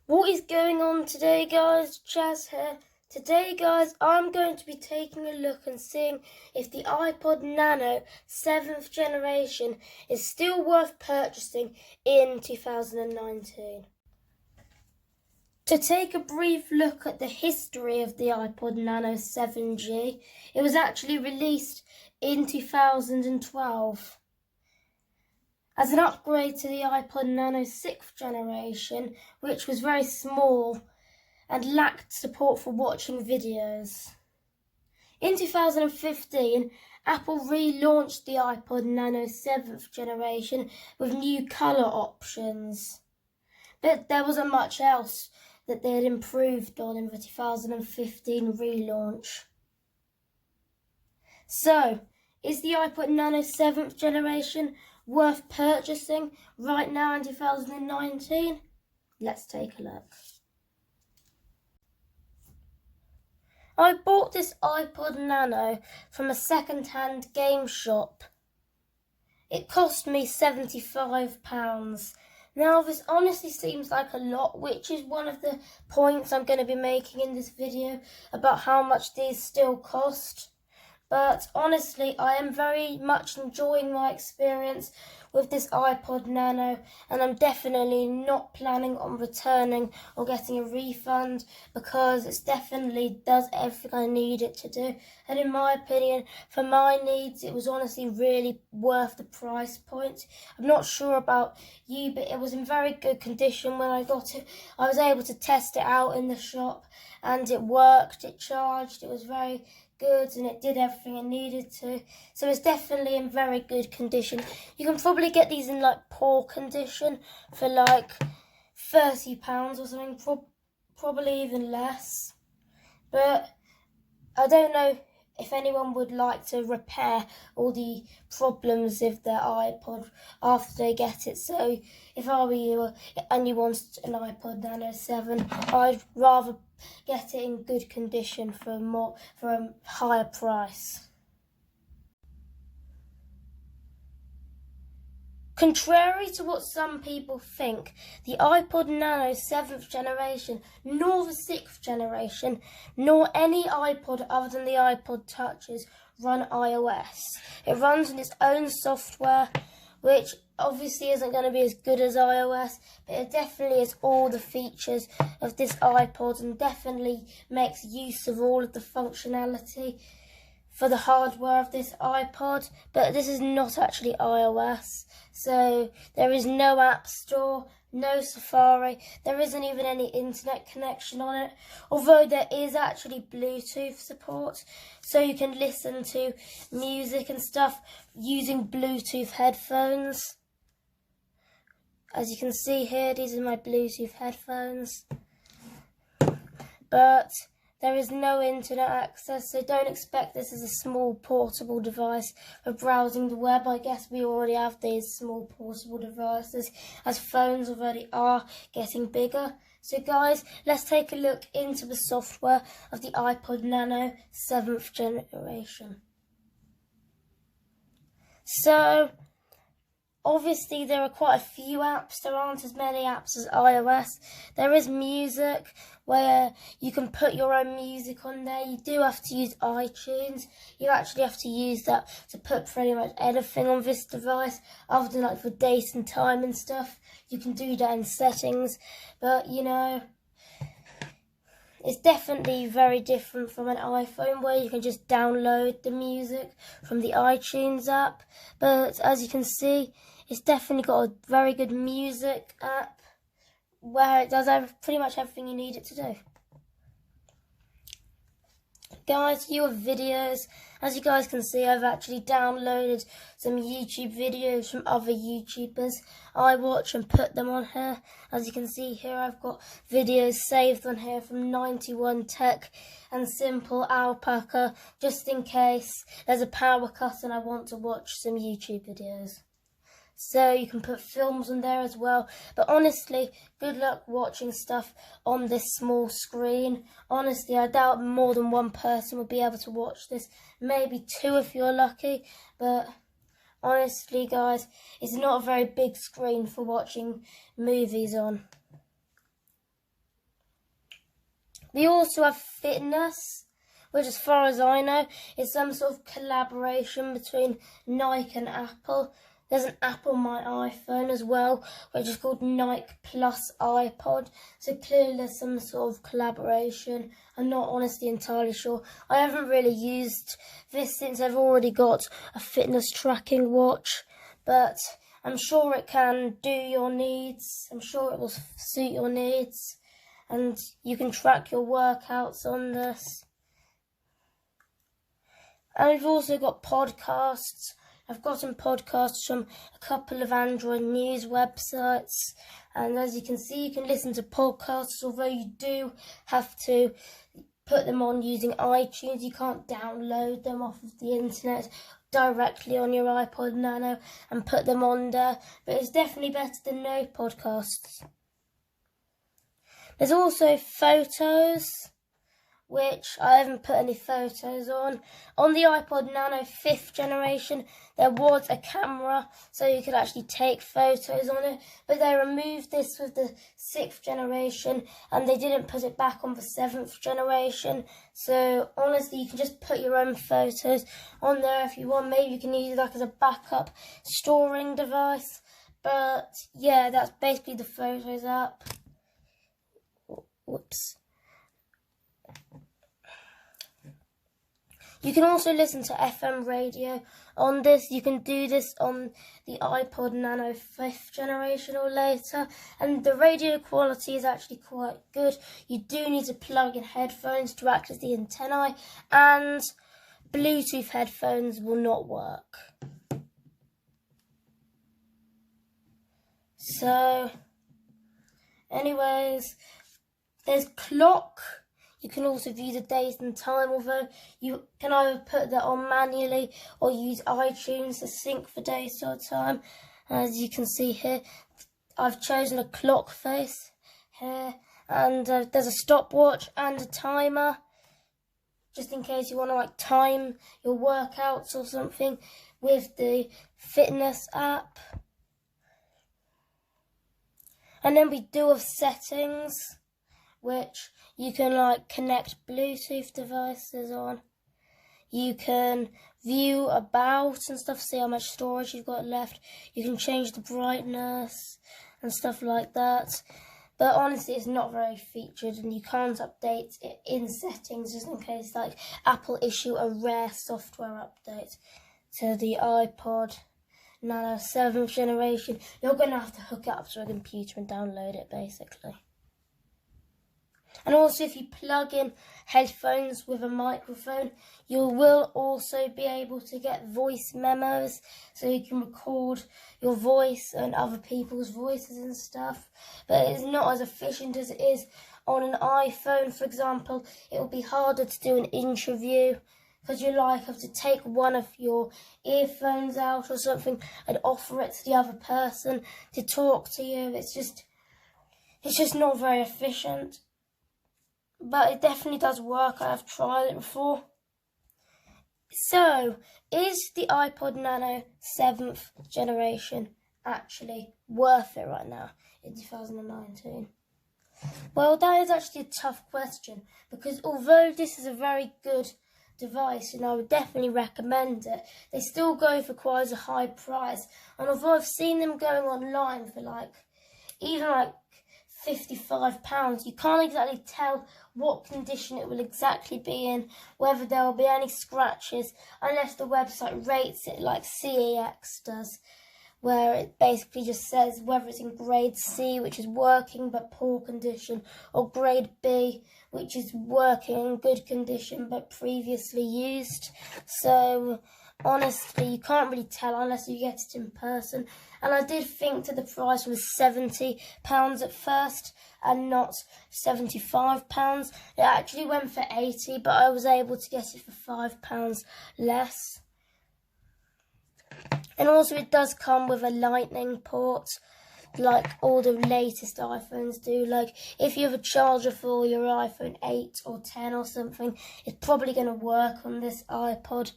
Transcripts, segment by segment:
What is going on today, guys? Chaz here. Today, guys, I'm going to be taking a look and seeing if the iPod Nano 7th generation is still worth purchasing in 2019. To take a brief look at the history of the iPod Nano 7G, it was actually released in 2012. As an upgrade to the iPod Nano 6th generation, which was very small and lacked support for watching videos. In 2015, Apple relaunched the iPod Nano 7th generation with new colour options. But there wasn't much else that they had improved on in the 2015 relaunch. So, is the iPod Nano 7th generation worth purchasing right now in 2019? Let's take a look. I bought this iPod Nano from a second-hand game shop. It cost me £75. Now this honestly seems like a lot, which is one of the points I'm going to be making in this video about how much these still cost. But honestly, I am very much enjoying my experience with this iPod Nano, and I'm definitely not planning on returning or getting a refund because it definitely does everything I need it to do. And in my opinion, for my needs, it was honestly really worth the price point. I'm not sure about you, but it was in very good condition when I got it. I was able to test it out in the shop and it worked, it charged, it was very good and it did everything it needed to. So it's definitely in very good condition. You can probably get these in like poor condition for like £30 or something, probably even less. But I don't know if anyone would like to repair all the problems with their iPod after they get it. So if I were you and you wanted an iPod Nano 7, I'd rather get it in good condition for a higher price. Contrary to what some people think, the iPod Nano 7th generation, nor the 6th generation, nor any iPod other than the iPod Touches run iOS. It runs on its own software, which obviously isn't going to be as good as iOS, but it definitely has all the features of this iPod and definitely makes use of all of the functionality for the hardware of this iPod, but this is not actually iOS. So there is no App Store, no Safari, there isn't even any internet connection on it, although there is actually Bluetooth support, so you can listen to music and stuff using Bluetooth headphones. As you can see here, these are my Bluetooth headphones. But there is no internet access, so don't expect this as a small portable device for browsing the web. I guess we already have these small portable devices, as phones already are getting bigger. So guys, let's take a look into the software of the iPod Nano 7th generation. So obviously, there are quite a few apps. There aren't as many apps as iOS. There is music, where you can put your own music on there. You do have to use iTunes. You actually have to use that to put pretty much anything on this device, other than like for date and time and stuff. You can do that in settings, but you know, it's definitely very different from an iPhone where you can just download the music from the iTunes app. But as you can see, it's definitely got a very good music app where it does pretty much everything you need it to do. Guys, your videos, as you guys can see, I've actually downloaded some YouTube videos from other YouTubers I watch and put them on here. As you can see here, I've got videos saved on here from 91 Tech and Simple Alpaca, just in case there's a power cut and I want to watch some YouTube videos. So you can put films on there as well. But honestly, good luck watching stuff on this small screen. Honestly, I doubt more than one person would be able to watch this. Maybe two if you're lucky. But honestly, guys, it's not a very big screen for watching movies on. We also have fitness, which as far as I know is some sort of collaboration between Nike and Apple. There's an app on my iPhone as well, which is called Nike Plus iPod. So clearly there's some sort of collaboration. I'm not honestly entirely sure. I haven't really used this since I've already got a fitness tracking watch, but I'm sure it can do your needs. I'm sure it will suit your needs, and you can track your workouts on this. And we've also got podcasts. I've gotten podcasts from a couple of Android news websites, and as you can see, you can listen to podcasts, although you do have to put them on using iTunes. You can't download them off of the internet directly on your iPod Nano and put them on there, but it's definitely better than no podcasts. There's also photos, which I haven't put any photos on. On the iPod Nano 5th generation, there was a camera, so you could actually take photos on it, but they removed this with the 6th generation, and they didn't put it back on the 7th generation. So honestly, you can just put your own photos on there if you want. Maybe you can use it like as a backup storing device. But yeah, that's basically the Photos app. Whoops. You can also listen to FM radio on this. You can do this on the iPod Nano 5th generation or later, and the radio quality is actually quite good. You do need to plug in headphones to act as the antennae, and Bluetooth headphones will not work. So, anyways, there's clock. You can also view the date and time, although you can either put that on manually or use iTunes to sync the date or time. As you can see here, I've chosen a clock face here, and there's a stopwatch and a timer, just in case you want to time your workouts or something with the fitness app. And then we do have settings, which you can connect Bluetooth devices on. You can view about and stuff, see how much storage you've got left. You can change the brightness and stuff like that. But honestly, it's not very featured, and you can't update it in settings, just in case Apple issue a rare software update to the iPod Nano 7th generation. You're going to have to hook it up to a computer and download it, basically. And also, if you plug in headphones with a microphone, you will also be able to get voice memos, so you can record your voice and other people's voices and stuff. But it's not as efficient as it is on an iPhone, for example. It will be harder to do an interview, because you have to take one of your earphones out or something and offer it to the other person to talk to you. It's just not very efficient. But it definitely does work. I have tried it before. So, is the iPod Nano 7th generation actually worth it right now in 2019? Well, that is actually a tough question, because although this is a very good device and I would definitely recommend it, they still go for quite a high price. And although I've seen them going online for even £55, you can't exactly tell what condition it will exactly be in, whether there will be any scratches, unless the website rates it like CEX does, where it basically just says whether it's in grade C, which is working but poor condition, or grade B, which is working in good condition but previously used. So honestly, you can't really tell unless you get it in person. And I did think that the price was £70 at first and not £75. It actually went for £80, but I was able to get it for £5 less. And also it does come with a lightning port, like all the latest iPhones do. If you have a charger for your iPhone 8 or 10 or something, it's probably going to work on this iPod.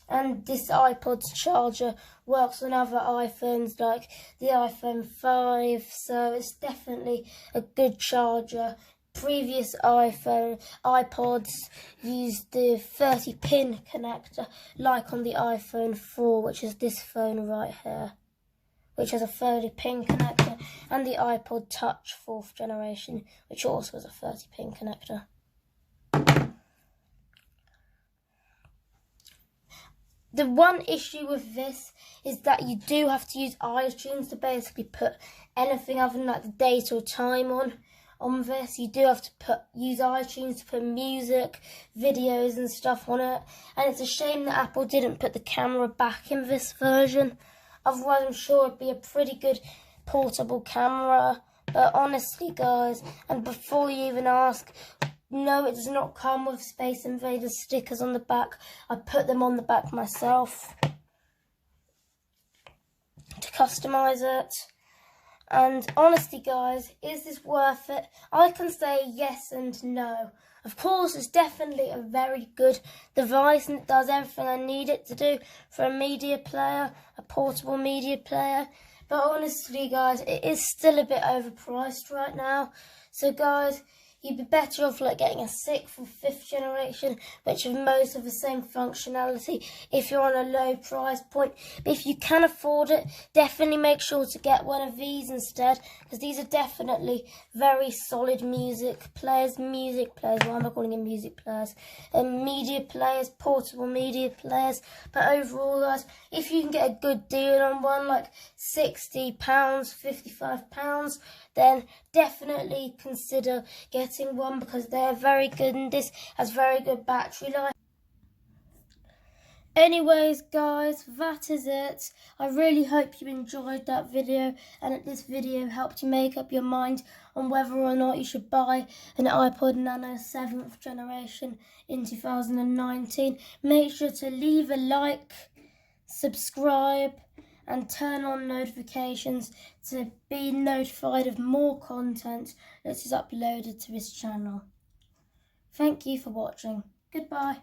And this iPod's charger works on other iPhones like the iPhone 5, so it's definitely a good charger previous iPods used the 30-pin connector, like on the iPhone 4, which is this phone right here, which has a 30-pin connector, and the iPod Touch 4th generation, which also has a 30-pin connector. The one issue with this is that you do have to use iTunes to basically put anything other than like the date or time on this. You do have to use iTunes to put music, videos and stuff on it. And it's a shame that Apple didn't put the camera back in this version. Otherwise, I'm sure it'd be a pretty good portable camera. But honestly, guys, and before you even ask, no, it does not come with Space Invaders stickers on the back. I put them on the back myself to customise it. And honestly, guys, is this worth it? I can say yes and no. Of course, it's definitely a very good device and it does everything I need it to do for a media player, a portable media player. But honestly, guys, it is still a bit overpriced right now. So, guys, you'd be better off like getting a 6th or 5th generation, which have most of the same functionality if you're on a low price point. But if you can afford it, definitely make sure to get one of these instead, because these are definitely very solid music players. Why am I calling them music players? Media players, portable media players. But overall, guys, if you can get a good deal on one, like £60, £55, then definitely consider getting one, because they're very good and this has very good battery life. Anyways, guys, that is it. I really hope you enjoyed that video and that this video helped you make up your mind on whether or not you should buy an iPod Nano 7th generation in 2019. Make sure to leave a like, subscribe, and turn on notifications to be notified of more content that is uploaded to this channel. Thank you for watching. Goodbye.